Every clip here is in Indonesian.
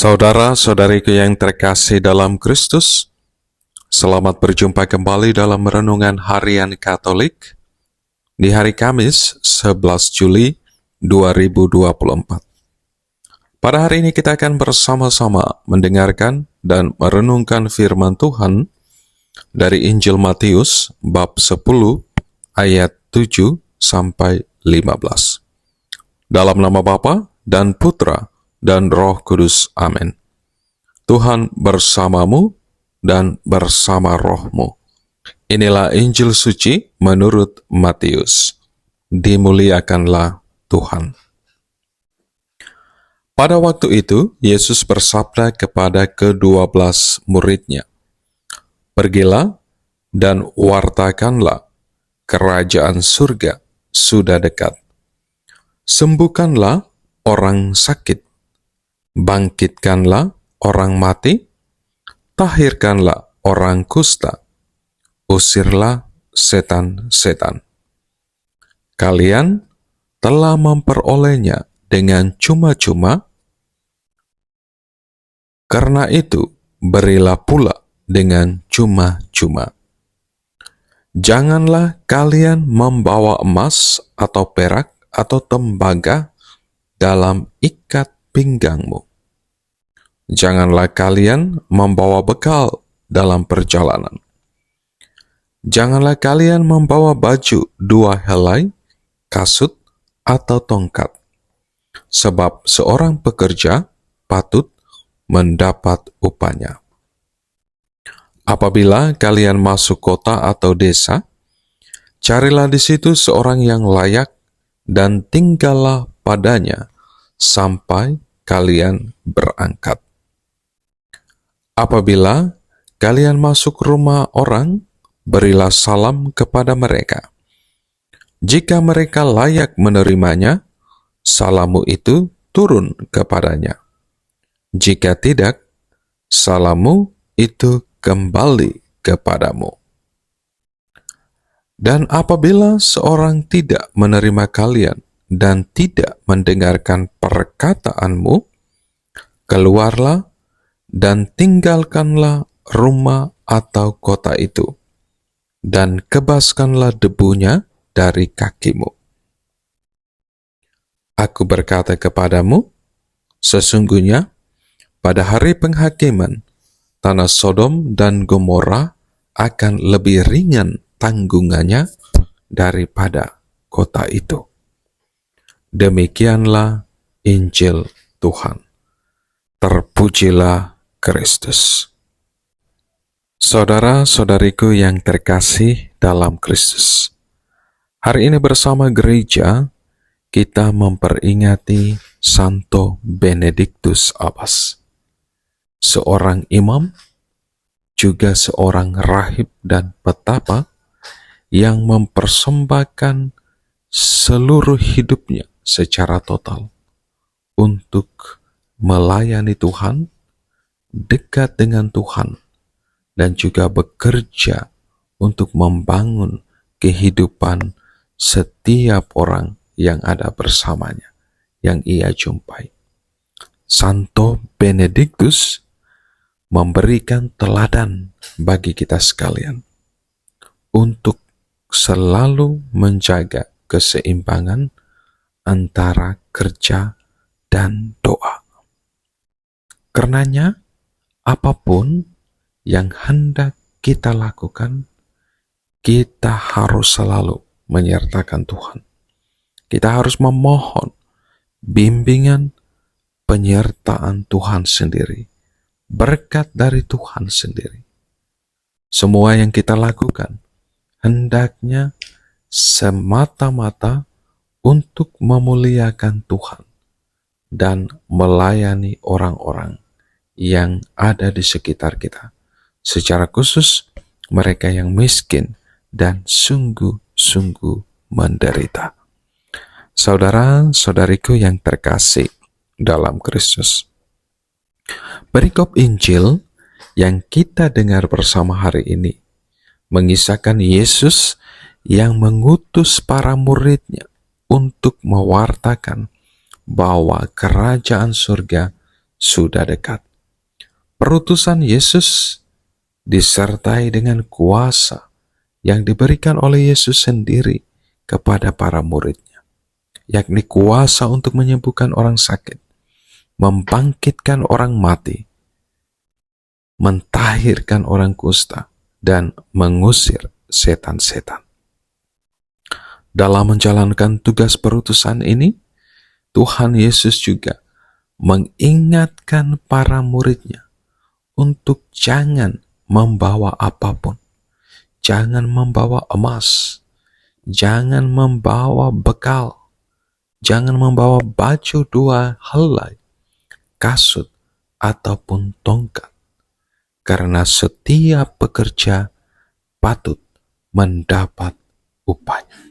Saudara-saudariku yang terkasih dalam Kristus, selamat berjumpa kembali dalam Renungan Harian Katolik di hari Kamis 11 Juli 2024. Pada hari ini kita akan bersama-sama mendengarkan dan merenungkan firman Tuhan dari Injil Matius bab 10 ayat 7 sampai 15. Dalam nama Bapa dan Putra dan Roh Kudus. Amin. Tuhan bersamamu dan bersama rohmu. Inilah Injil suci menurut Matius. Dimuliakanlah Tuhan. Pada waktu itu, Yesus bersabda kepada ke-12 muridnya, "Pergilah dan wartakanlah, kerajaan surga sudah dekat. Sembuhkanlah orang sakit, bangkitkanlah orang mati, tahirkanlah orang kusta, usirlah setan-setan. Kalian telah memperolehnya dengan cuma-cuma, karena itu berilah pula dengan cuma-cuma. Janganlah kalian membawa emas atau perak atau tembaga dalam ikat pinggangmu. Janganlah kalian membawa bekal dalam perjalanan. Janganlah kalian membawa baju 2 helai, kasut, atau tongkat, sebab seorang pekerja patut mendapat upahnya. Apabila kalian masuk kota atau desa, carilah di situ seorang yang layak dan tinggallah padanya sampai kalian berangkat. Apabila kalian masuk rumah orang, berilah salam kepada mereka. Jika mereka layak menerimanya, salammu itu turun kepadanya. Jika tidak, salammu itu kembali kepadamu. Dan apabila seorang tidak menerima kalian dan tidak mendengarkan perkataanmu, keluarlah dan tinggalkanlah rumah atau kota itu, dan kebaskanlah debunya dari kakimu. Aku berkata kepadamu, sesungguhnya pada hari penghakiman, tanah Sodom dan Gomora akan lebih ringan tanggungannya daripada kota itu." Demikianlah Injil Tuhan. Terpujilah Kristus. Saudara-saudariku yang terkasih dalam Kristus, hari ini bersama gereja kita memperingati Santo Benediktus Abbas, seorang imam, juga seorang rahib dan petapa yang mempersembahkan seluruh hidupnya secara total untuk melayani Tuhan, dekat dengan Tuhan, dan juga bekerja untuk membangun kehidupan setiap orang yang ada bersamanya, yang ia jumpai. Santo Benediktus memberikan teladan bagi kita sekalian untuk selalu menjaga keseimbangan antara kerja dan doa. Karenanya, apapun yang hendak kita lakukan, kita harus selalu menyertakan Tuhan. Kita harus memohon bimbingan, penyertaan Tuhan sendiri, berkat dari Tuhan sendiri. Semua yang kita lakukan hendaknya semata-mata untuk memuliakan Tuhan dan melayani orang-orang yang ada di sekitar kita, secara khusus mereka yang miskin dan sungguh-sungguh menderita. Saudara-saudariku yang terkasih dalam Kristus, perikop Injil yang kita dengar bersama hari ini mengisahkan Yesus yang mengutus para muridnya untuk mewartakan bahwa kerajaan surga sudah dekat. Perutusan Yesus disertai dengan kuasa yang diberikan oleh Yesus sendiri kepada para muridnya, yakni kuasa untuk menyembuhkan orang sakit, membangkitkan orang mati, mentahirkan orang kusta, dan mengusir setan-setan. Dalam menjalankan tugas perutusan ini, Tuhan Yesus juga mengingatkan para muridnya untuk jangan membawa apapun. Jangan membawa emas, jangan membawa bekal, jangan membawa baju 2 helai, kasut, ataupun tongkat. Karena setiap pekerja patut mendapat upahnya.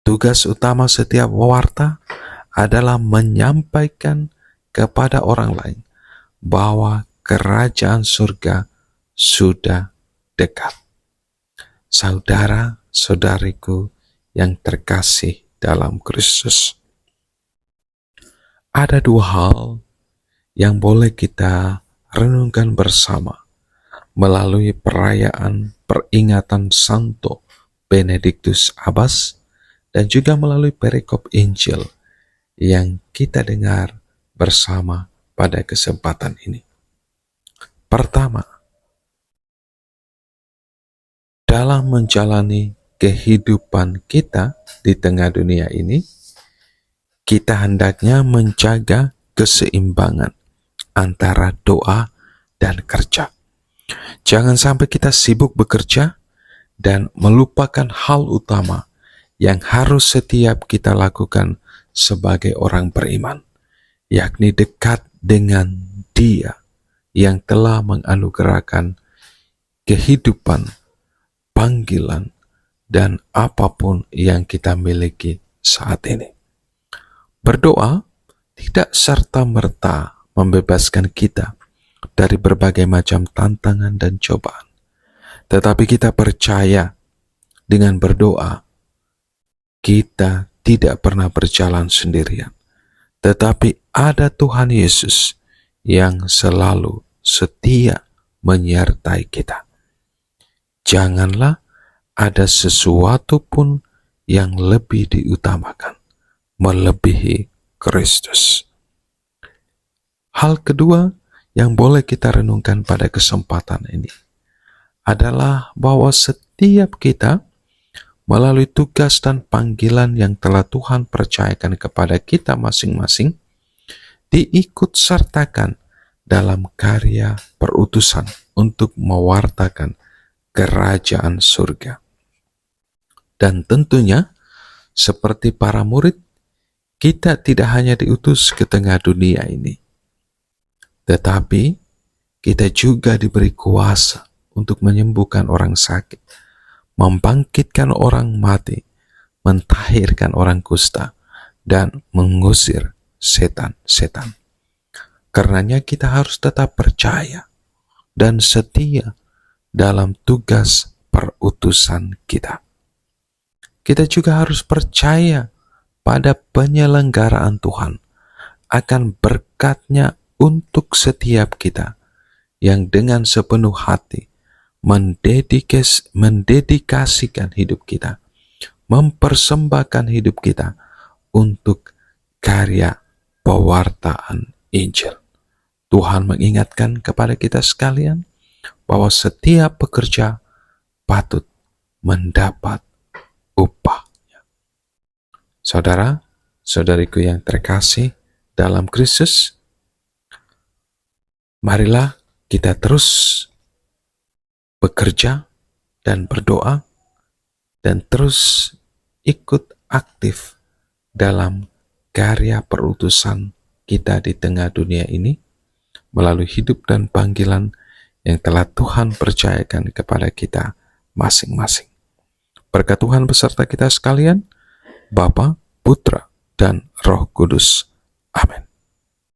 Tugas utama setiap pewarta adalah menyampaikan kepada orang lain bahwa kerajaan surga sudah dekat. Saudara-saudariku yang terkasih dalam Kristus, ada 2 hal yang boleh kita renungkan bersama melalui perayaan peringatan Santo Benedictus Abbas dan juga melalui perikop Injil yang kita dengar bersama pada kesempatan ini. Pertama, dalam menjalani kehidupan kita di tengah dunia ini, kita hendaknya menjaga keseimbangan antara doa dan kerja. Jangan sampai kita sibuk bekerja dan melupakan hal utama yang harus setiap kita lakukan sebagai orang beriman, yakni dekat dengan Dia yang telah menganugerahkan kehidupan, panggilan, dan apapun yang kita miliki saat ini. Berdoa tidak serta-merta membebaskan kita dari berbagai macam tantangan dan cobaan. Tetapi kita percaya dengan berdoa, kita tidak pernah berjalan sendirian. Tetapi ada Tuhan Yesus yang selalu setia menyertai kita. Janganlah ada sesuatu pun yang lebih diutamakan, melebihi Kristus. Hal kedua yang boleh kita renungkan pada kesempatan ini adalah bahwa setiap kita melalui tugas dan panggilan yang telah Tuhan percayakan kepada kita masing-masing, diikut sertakan dalam karya perutusan untuk mewartakan kerajaan surga. Dan tentunya, seperti para murid, kita tidak hanya diutus ke tengah dunia ini, tetapi kita juga diberi kuasa untuk menyembuhkan orang sakit, membangkitkan orang mati, mentahirkan orang kusta, dan mengusir setan-setan. Karenanya kita harus tetap percaya dan setia dalam tugas perutusan kita. Kita juga harus percaya pada penyelenggaraan Tuhan akan berkat-Nya untuk setiap kita yang dengan sepenuh hati mendedikasikan hidup kita, mempersembahkan hidup kita untuk karya pewartaan Injil. Tuhan mengingatkan kepada kita sekalian bahwa setiap pekerja patut mendapat upahnya. Saudara, saudariku yang terkasih dalam Kristus, marilah kita terus bekerja dan berdoa dan terus ikut aktif dalam karya perutusan kita di tengah dunia ini melalui hidup dan panggilan yang telah Tuhan percayakan kepada kita masing-masing. Berkat Tuhan beserta kita sekalian, Bapa, Putra, dan Roh Kudus. Amin.